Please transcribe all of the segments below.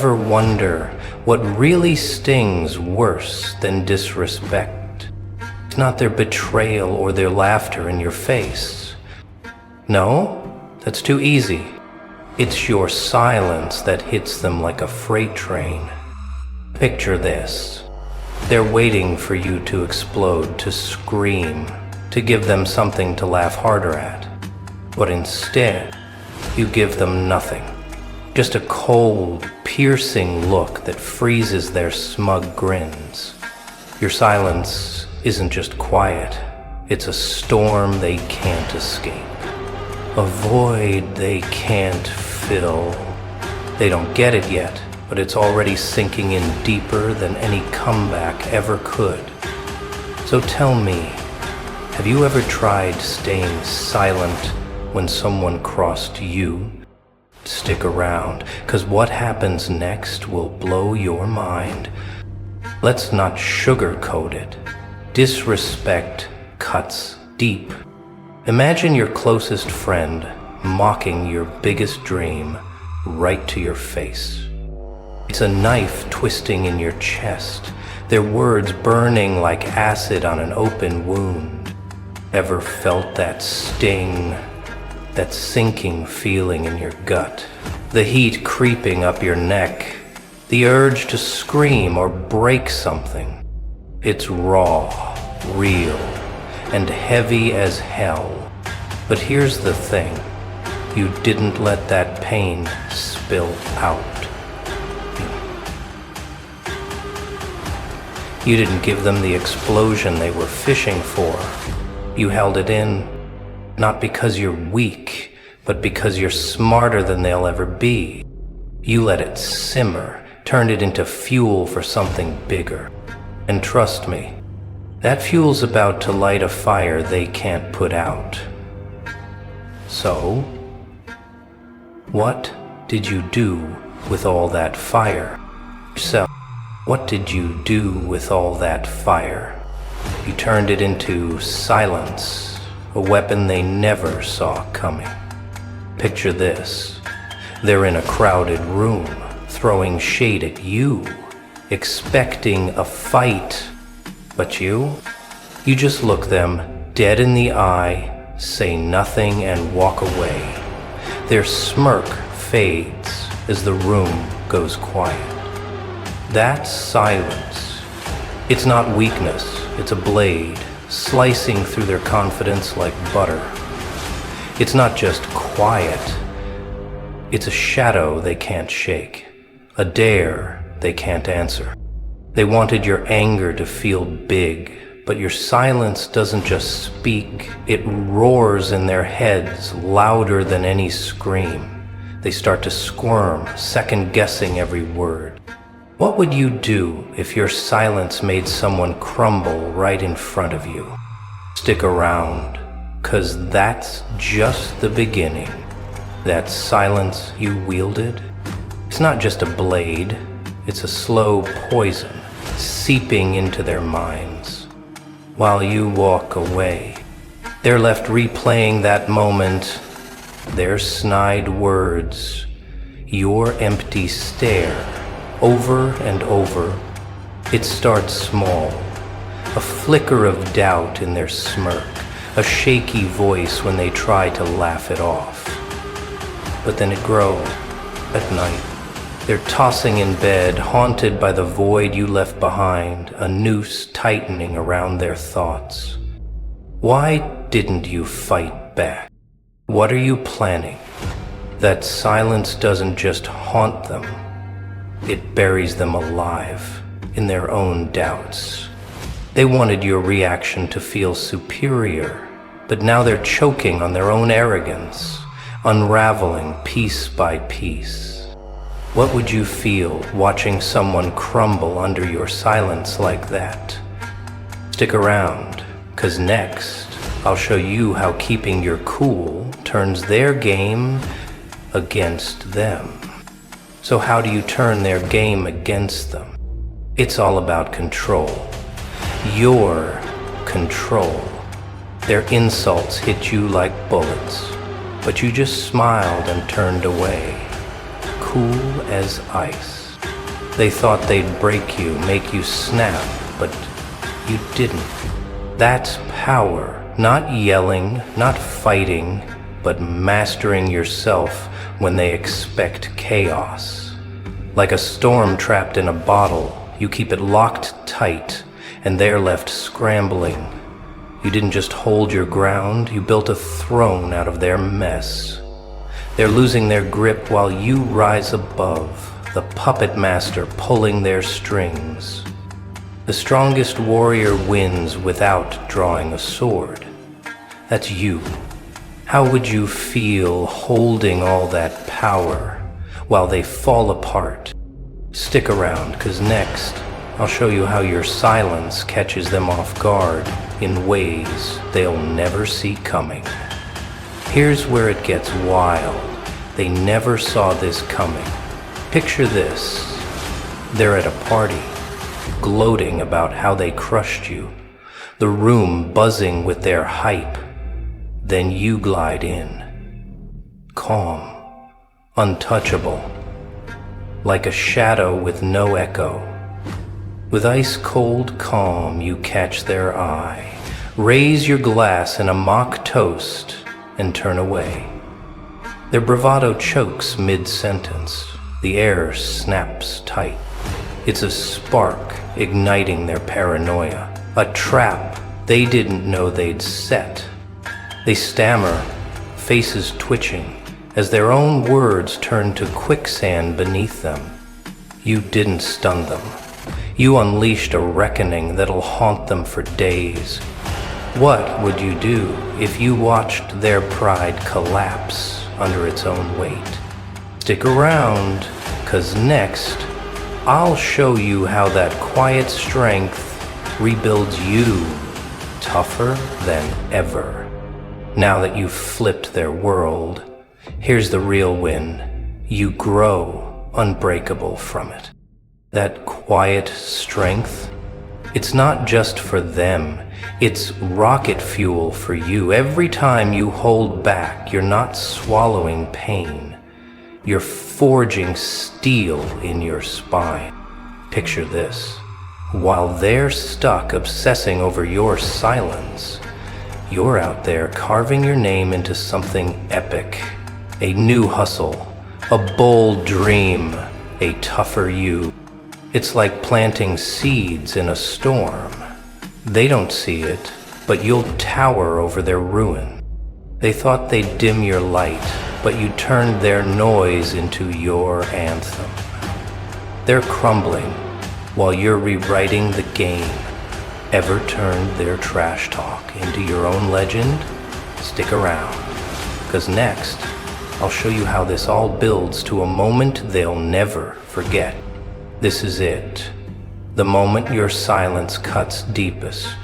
ever wonder what really stings worse than disrespect? It's not their betrayal or their laughter in your face. No, that's too easy. It's your silence that hits them like a freight train. Picture this. They're waiting for you to explode, to scream, to give them something to laugh harder at. But instead, you give them nothing. Just a cold, piercing look that freezes their smug grins. Your silence isn't just quiet. It's a storm they can't escape. A void they can't fill. They don't get it yet, but it's already sinking in deeper than any comeback ever could. So tell me, have you ever tried staying silent when someone crossed you? Stick around, 'cause what happens next will blow your mind. Let's not sugarcoat it. Disrespect cuts deep. Imagine your closest friend mocking your biggest dream right to your face. It's a knife twisting in your chest, their words burning like acid on an open wound. Ever felt that sting? That sinking feeling in your gut? The heat creeping up your neck? The urge to scream or break something? It's raw, real, and heavy as hell. But here's the thing. You didn't let that pain spill out. You didn't give them the explosion they were fishing for. You held it in, not because you're weak, but because you're smarter than they'll ever be. You let it simmer, turned it into fuel for something bigger. And trust me, that fuel's about to light a fire they can't put out. So, what did you do with all that fire? Yourself, what did you do with all that fire? You turned it into silence, a weapon they never saw coming. Picture this. They're in a crowded room, throwing shade at you, expecting a fight. But you just look them dead in the eye, say nothing, and walk away. Their smirk fades as the room goes quiet. That's silence. It's not weakness, it's a blade, slicing through their confidence like butter. It's not just quiet, it's a shadow they can't shake, a dare they can't answer. They wanted your anger to feel big, but your silence doesn't just speak, it roars in their heads louder than any scream. They start to squirm, second-guessing every word. What would you do if your silence made someone crumble right in front of you? Stick around, 'cause that's just the beginning. That silence you wielded, it's not just a blade, it's a slow poison seeping into their minds. While you walk away, they're left replaying that moment, their snide words, your empty stare, over and over. It starts small, a flicker of doubt in their smirk, a shaky voice when they try to laugh it off. But then it grows. At night, they're tossing in bed, haunted by the void you left behind, a noose tightening around their thoughts. Why didn't you fight back? What are you planning? That silence doesn't just haunt them, it buries them alive in their own doubts. They wanted your reaction to feel superior, but now they're choking on their own arrogance, unraveling piece by piece. What would you feel watching someone crumble under your silence like that? Stick around, 'cause next I'll show you how keeping your cool turns their game against them. So how do you turn their game against them? It's all about control. Your control. Their insults hit you like bullets, but you just smiled and turned away, cool as ice. They thought they'd break you, make you snap, but you didn't. That's power. Not yelling, not fighting, but mastering yourself when they expect chaos. Like a storm trapped in a bottle, you keep it locked tight, and they're left scrambling. You didn't just hold your ground, you built a throne out of their mess. They're losing their grip while you rise above, the puppet master pulling their strings. The strongest warrior wins without drawing a sword. That's you. How would you feel holding all that power while they fall apart? Stick around, 'cause next I'll show you how your silence catches them off guard in ways they'll never see coming. Here's where it gets wild. They never saw this coming. Picture this. They're at a party, gloating about how they crushed you, the room buzzing with their hype. Then you glide in, calm, untouchable, like a shadow with no echo. With ice-cold calm, you catch their eye, raise your glass in a mock toast, and turn away. Their bravado chokes mid-sentence. The air snaps tight. It's a spark igniting their paranoia, a trap they didn't know they'd set. They stammer, faces twitching, as their own words turn to quicksand beneath them. You didn't stun them. You unleashed a reckoning that'll haunt them for days. What would you do if you watched their pride collapse under its own weight? Stick around, 'cause next, I'll show you how that quiet strength rebuilds you tougher than ever. Now that you've flipped their world, here's the real win. You grow unbreakable from it. That quiet strength, it's not just for them, it's rocket fuel for you. Every time you hold back, you're not swallowing pain. You're forging steel in your spine. Picture this. While they're stuck obsessing over your silence, you're out there carving your name into something epic. A new hustle, a bold dream, a tougher you. It's like planting seeds in a storm. They don't see it, but you'll tower over their ruin. They thought they'd dim your light, but you turned their noise into your anthem. They're crumbling while you're rewriting the game. Ever turned their trash talk into your own legend? Stick around, 'cause next, I'll show you how this all builds to a moment they'll never forget. This is it, the moment your silence cuts deepest.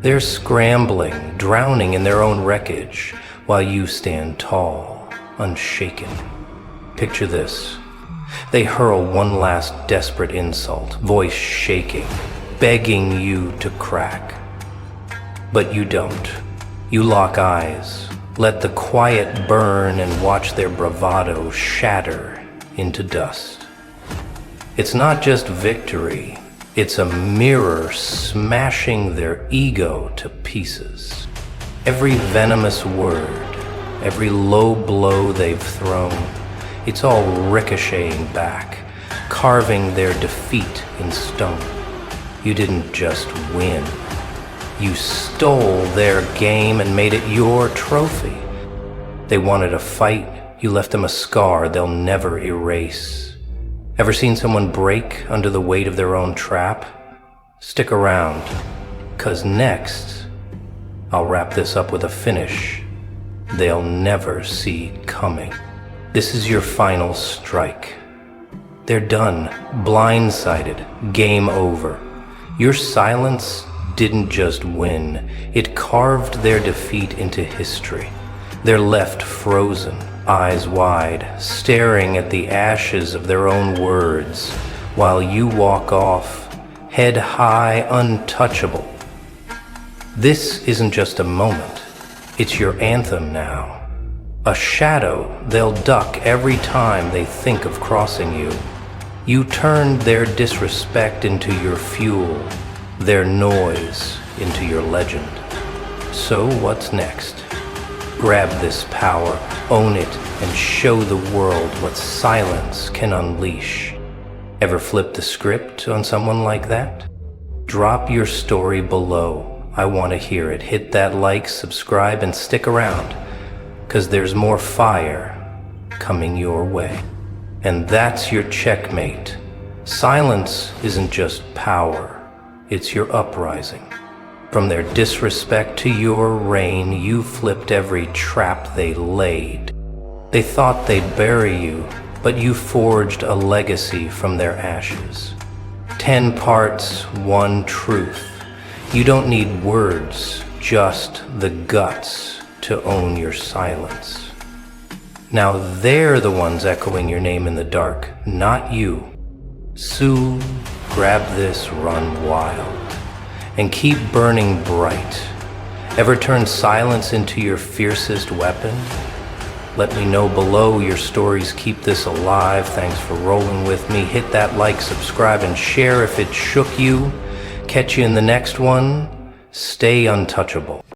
They're scrambling, drowning in their own wreckage, while you stand tall, unshaken. Picture this. They hurl one last desperate insult, voice shaking, begging you to crack. But you don't. You lock eyes, let the quiet burn, and watch their bravado shatter into dust. It's not just victory, it's a mirror smashing their ego to pieces. Every venomous word, every low blow they've thrown, it's all ricocheting back, carving their defeat in stone. You didn't just win. You stole their game and made it your trophy. They wanted a fight, you left them a scar they'll never erase. Ever seen someone break under the weight of their own trap? Stick around, 'cause next, I'll wrap this up with a finish they'll never see coming. This is your final strike. They're done, blindsided, game over. Your silence didn't just win, it carved their defeat into history. They're left frozen, eyes wide, staring at the ashes of their own words, while you walk off, head high, untouchable. This isn't just a moment, it's your anthem now. A shadow they'll duck every time they think of crossing you. You turned their disrespect into your fuel, their noise into your legend. So what's next? Grab this power, own it, and show the world what silence can unleash. Ever flip the script on someone like that? Drop your story below. I want to hear it. Hit that like, subscribe, and stick around, 'cause there's more fire coming your way. And that's your checkmate. Silence isn't just power, it's your uprising. From their disrespect to your reign, you flipped every trap they laid. They thought they'd bury you, but you forged a legacy from their ashes. 10 parts, 1 truth. You don't need words, just the guts to own your silence. Now they're the ones echoing your name in the dark, not you. Sue, grab this, run wild, and keep burning bright. Ever turn silence into your fiercest weapon? Let me know below. Your stories keep this alive. Thanks for rolling with me. Hit that like, subscribe, and share if it shook you. Catch you in the next one. Stay untouchable.